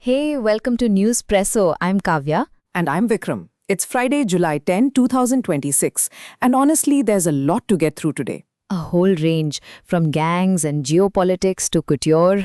Hey, welcome to Newspresso. I'm Kavya. And I'm Vikram. It's Friday, July 10, 2026. And honestly, there's a lot to get through today. A whole range, from gangs and geopolitics to couture.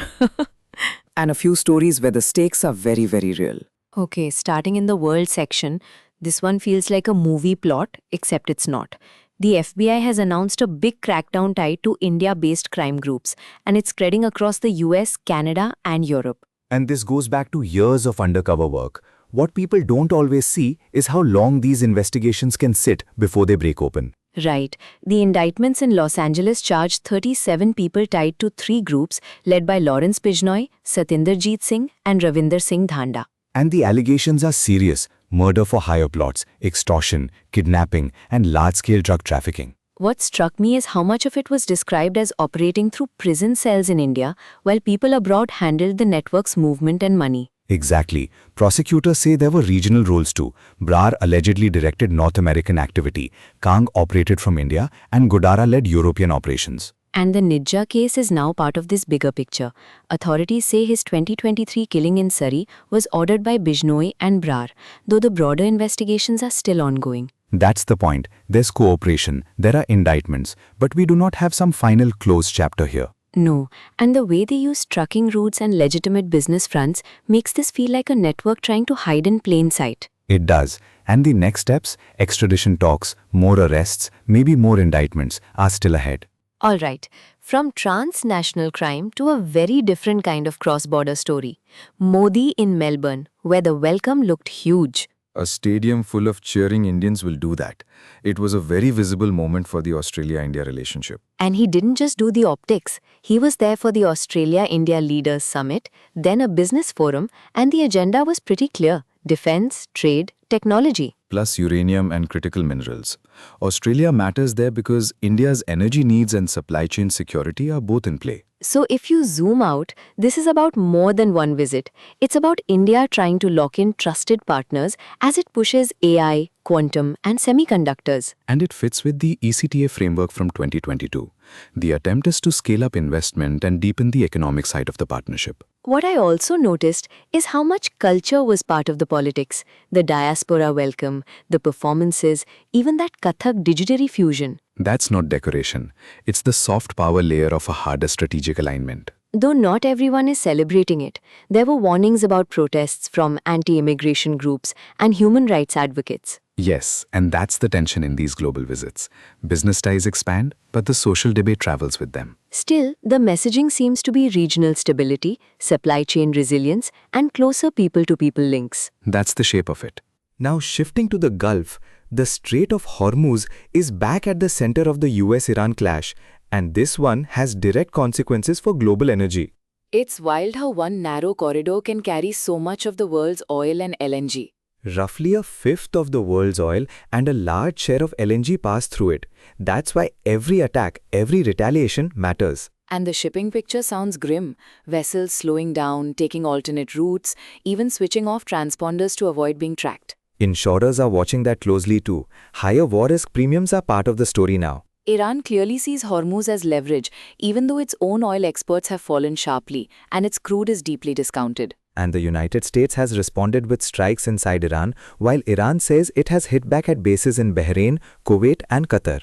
And a few stories where the stakes are very, very real. Okay, starting in the world section, this one feels like a movie plot, except it's not. The FBI has announced a big crackdown tied to India-based crime groups, and it's spreading across the US, Canada, and Europe. And this goes back to years of undercover work. What people don't always see is how long these investigations can sit before they break open. Right. The indictments in Los Angeles charge 37 people tied to 3 groups led by Lawrence Bijnoy, Satinderjeet Singh, and Ravinder Singh Dhanda. And the allegations are serious: murder for hire plots, extortion, kidnapping, and large-scale drug trafficking. What struck me is how much of it was described as operating through prison cells in India, while people abroad handled the network's movement and money. Exactly. Prosecutors say there were regional roles too. Brar allegedly directed North American activity, Kang operated from India, and Godara led European operations. And the Nidja case is now part of this bigger picture. Authorities say his 2023 killing in Surrey was ordered by Bijnoy and Brar, though the broader investigations are still ongoing. That's the point. There's cooperation, there are indictments, but we do not have some final closed chapter here. No, and the way they use trucking routes and legitimate business fronts makes this feel like a network trying to hide in plain sight. It does. And the next steps, extradition talks, more arrests, maybe more indictments, are still ahead. All right, from transnational crime to a very different kind of cross-border story. Modi in Melbourne, where the welcome looked huge. A stadium full of cheering Indians will do that. It was a very visible moment for the Australia-India relationship. And he didn't just do the optics. He was there for the Australia-India Leaders Summit, then a business forum, and the agenda was pretty clear: defense, trade, technology. Plus uranium and critical minerals. Australia matters there because India's energy needs and supply chain security are both in play. So if you zoom out, this is about more than one visit. It's about India trying to lock in trusted partners as it pushes AI, quantum, and semiconductors. And it fits with the ECTA framework from 2022. The attempt is to scale up investment and deepen the economic side of the partnership. What I also noticed is how much culture was part of the politics. The diaspora welcome, the performances, even that Kathak digitary fusion. That's not decoration. It's the soft power layer of a harder strategic alignment. Though not everyone is celebrating it, there were warnings about protests from anti-immigration groups and human rights advocates. Yes, and that's the tension in these global visits. Business ties expand, but the social debate travels with them. Still, the messaging seems to be regional stability, supply chain resilience, and closer people-to-people links. That's the shape of it. Now shifting to the Gulf, the Strait of Hormuz is back at the center of the US-Iran clash, and this one has direct consequences for global energy. It's wild how one narrow corridor can carry so much of the world's oil and LNG. Roughly a fifth of the world's oil and a large share of LNG pass through it. That's why every attack, every retaliation matters. And the shipping picture sounds grim. Vessels slowing down, taking alternate routes, even switching off transponders to avoid being tracked. Insurers are watching that closely too. Higher war risk premiums are part of the story now. Iran clearly sees Hormuz as leverage, even though its own oil exports have fallen sharply, and its crude is deeply discounted. And the United States has responded with strikes inside Iran, while Iran says it has hit back at bases in Bahrain, Kuwait, and Qatar.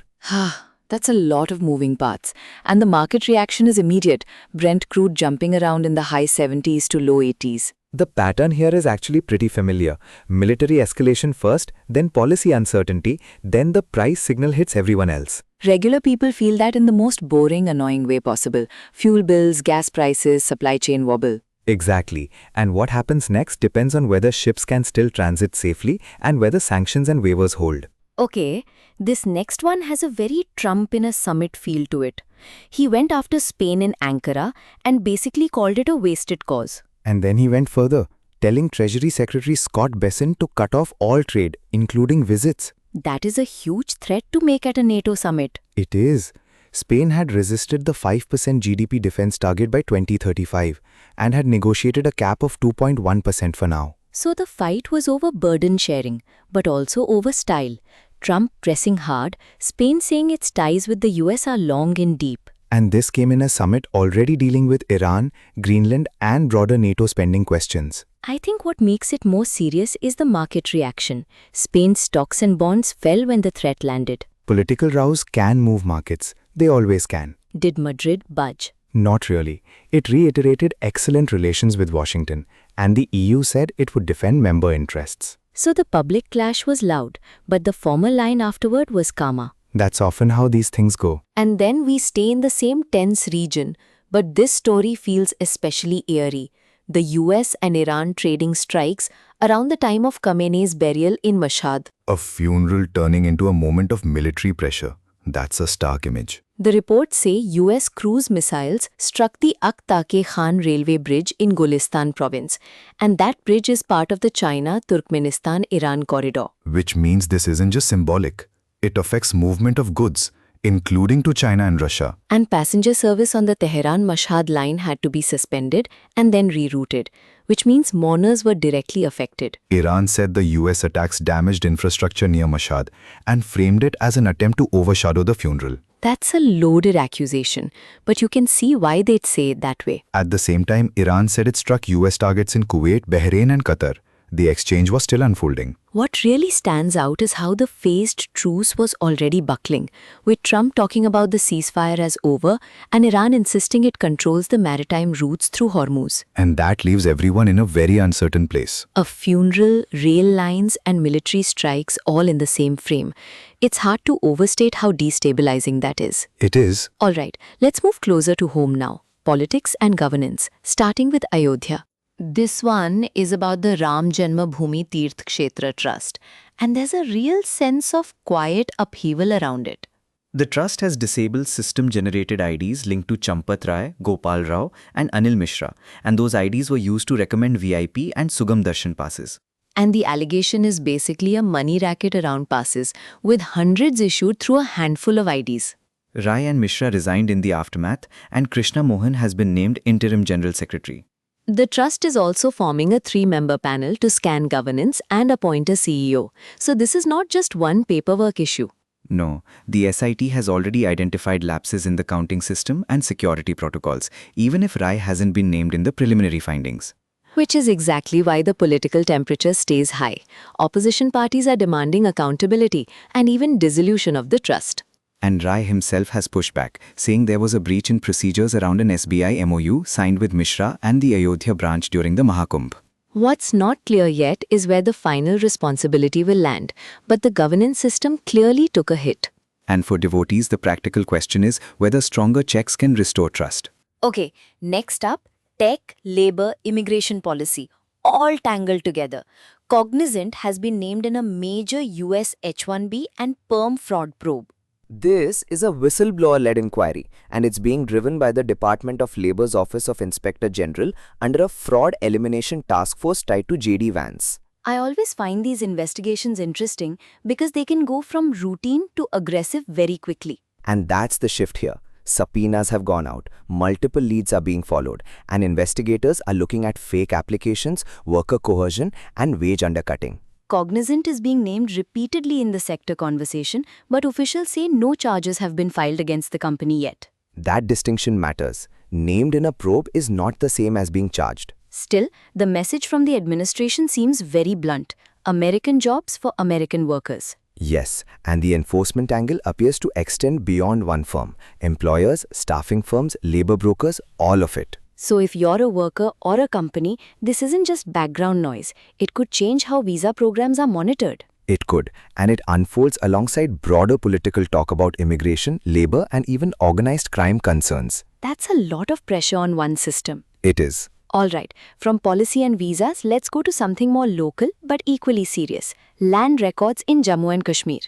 That's a lot of moving parts. And the market reaction is immediate. Brent crude jumping around in the high 70s to low 80s. The pattern here is actually pretty familiar. Military escalation first, then policy uncertainty, then the price signal hits everyone else. Regular people feel that in the most boring, annoying way possible. Fuel bills, gas prices, supply chain wobble. Exactly. And what happens next depends on whether ships can still transit safely and whether sanctions and waivers hold. Okay, this next one has a very Trump in a summit feel to it. He went after Spain in Ankara and basically called it a wasted cause. And then he went further, telling Treasury Secretary Scott Bessent to cut off all trade, including visits. That is a huge threat to make at a NATO summit. It is. Spain had resisted the 5% GDP defense target by 2035 and had negotiated a cap of 2.1% for now. So the fight was over burden sharing, but also over style. Trump pressing hard, Spain saying its ties with the US are long and deep. And this came in a summit already dealing with Iran, Greenland, and broader NATO spending questions. I think what makes it more serious is the market reaction. Spain's stocks and bonds fell when the threat landed. Political rows can move markets. They always can. Did Madrid budge? Not really. It reiterated excellent relations with Washington, and the EU said it would defend member interests. So the public clash was loud, but the formal line afterward was calmer. That's often how these things go. And then we stay in the same tense region, but this story feels especially eerie. The US and Iran trading strikes around the time of Khamenei's burial in Mashhad. A funeral turning into a moment of military pressure. That's a stark image. The reports say US cruise missiles struck the Ak-Take Khan railway bridge in Gulistan province, and that bridge is part of the China-Turkmenistan-Iran corridor. Which means this isn't just symbolic. It affects movement of goods, including to China and Russia. And passenger service on the Tehran-Mashhad line had to be suspended and then rerouted, which means mourners were directly affected. Iran said the US attacks damaged infrastructure near Mashhad and framed it as an attempt to overshadow the funeral. That's a loaded accusation, but you can see why they'd say it that way. At the same time, Iran said it struck US targets in Kuwait, Bahrain and Qatar. The exchange was still unfolding. What really stands out is how the phased truce was already buckling, with Trump talking about the ceasefire as over and Iran insisting it controls the maritime routes through Hormuz. And that leaves everyone in a very uncertain place. A funeral, rail lines, and military strikes all in the same frame. It's hard to overstate how destabilizing that is. It is. All right, let's move closer to home now. Politics and governance, starting with Ayodhya. This one is about the Ram Janma Bhoomi Tirth Kshetra Trust, and there's a real sense of quiet upheaval around it. The trust has disabled system-generated IDs linked to Champat Rai, Gopal Rao, and Anil Mishra, and those IDs were used to recommend VIP and Sugam Darshan passes. And the allegation is basically a money racket around passes, with hundreds issued through a handful of IDs. Rai and Mishra resigned in the aftermath, and Krishna Mohan has been named Interim General Secretary. The trust is also forming a 3-member panel to scan governance and appoint a CEO. So this is not just one paperwork issue. No, the SIT has already identified lapses in the counting system and security protocols, even if Rai hasn't been named in the preliminary findings. Which is exactly why the political temperature stays high. Opposition parties are demanding accountability and even dissolution of the trust. And Rai himself has pushed back, saying there was a breach in procedures around an SBI MOU signed with Mishra and the Ayodhya branch during the Mahakumbh. What's not clear yet is where the final responsibility will land, but the governance system clearly took a hit. And for devotees, the practical question is whether stronger checks can restore trust. Okay, next up, tech, labor, immigration policy, all tangled together. Cognizant has been named in a major US H-1B and perm fraud probe. This is a whistleblower-led inquiry, and it's being driven by the Department of Labor's Office of Inspector General under a fraud elimination task force tied to J.D. Vance. I always find these investigations interesting because they can go from routine to aggressive very quickly. And that's the shift here. Subpoenas have gone out, multiple leads are being followed, and investigators are looking at fake applications, worker coercion, and wage undercutting. Cognizant is being named repeatedly in the sector conversation, but officials say no charges have been filed against the company yet. That distinction matters. Named in a probe is not the same as being charged. Still, the message from the administration seems very blunt. American jobs for American workers. Yes, and the enforcement angle appears to extend beyond one firm. Employers, staffing firms, labor brokers, all of it. So if you're a worker or a company, this isn't just background noise. It could change how visa programs are monitored. It could, and it unfolds alongside broader political talk about immigration, labor, and even organized crime concerns. That's a lot of pressure on one system. It is. All right, from policy and visas, let's go to something more local but equally serious. Land records in Jammu and Kashmir.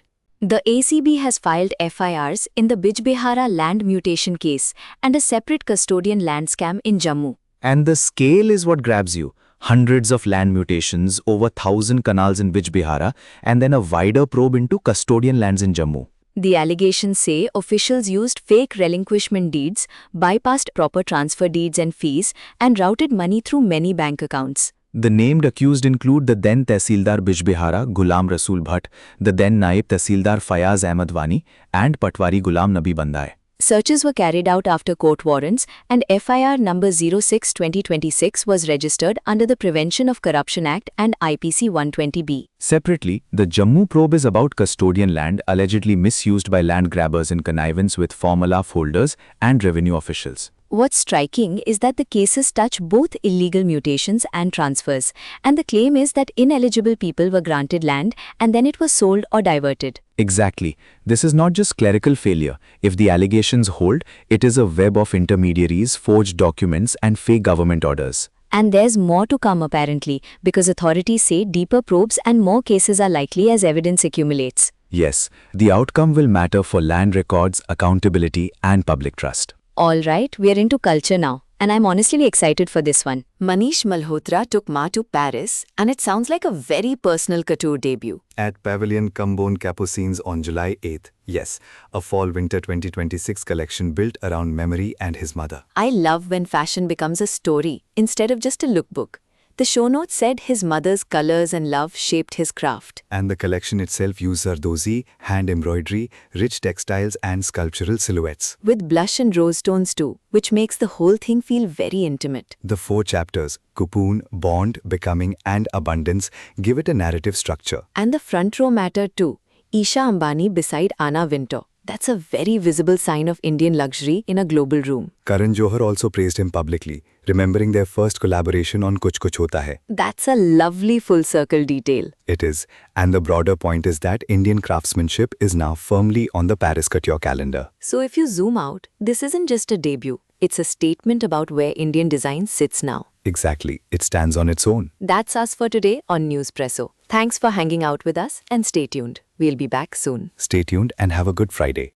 The ACB has filed FIRs in the Bijbehara land mutation case and a separate custodian land scam in Jammu. And the scale is what grabs you. Hundreds of land mutations, over 1,000 canals in Bijbehara, and then a wider probe into custodian lands in Jammu. The allegations say officials used fake relinquishment deeds, bypassed proper transfer deeds and fees, and routed money through many bank accounts. The named accused include the then Tehsildar Bijbehara, Ghulam Rasool Bhatt, the then Naib Tehsildar Fayaz Ahmad Wani, and Patwari Ghulam Nabi Bandai. Searches were carried out after court warrants, and FIR number 06-2026 was registered under the Prevention of Corruption Act and IPC 120B. Separately, the Jammu probe is about custodian land allegedly misused by land grabbers in connivance with formula holders and revenue officials. What's striking is that the cases touch both illegal mutations and transfers, and the claim is that ineligible people were granted land and then it was sold or diverted. Exactly. This is not just clerical failure. If the allegations hold, it is a web of intermediaries, forged documents, and fake government orders. And there's more to come apparently, because authorities say deeper probes and more cases are likely as evidence accumulates. Yes, the outcome will matter for land records, accountability, and public trust. All right, we're into culture now, and I'm honestly excited for this one. Manish Malhotra took Ma to Paris, and it sounds like a very personal couture debut. At Pavilion Cambon Capucines on July 8th, yes, a fall-winter 2026 collection built around memory and his mother. I love when fashion becomes a story instead of just a lookbook. The show notes said his mother's colors and love shaped his craft. And the collection itself used zardozi, hand embroidery, rich textiles and sculptural silhouettes. With blush and rose tones too, which makes the whole thing feel very intimate. The 4 chapters, cocoon, bond, becoming and abundance, give it a narrative structure. And the front row mattered too. Isha Ambani beside Anna Wintour. That's a very visible sign of Indian luxury in a global room. Karan Johar also praised him publicly, remembering their first collaboration on Kuch Kuch Hota Hai. That's a lovely full-circle detail. It is. And the broader point is that Indian craftsmanship is now firmly on the Paris Couture calendar. So if you zoom out, this isn't just a debut. It's a statement about where Indian design sits now. Exactly. It stands on its own. That's us for today on Newspresso. Thanks for hanging out with us and stay tuned. We'll be back soon. Stay tuned and have a good Friday.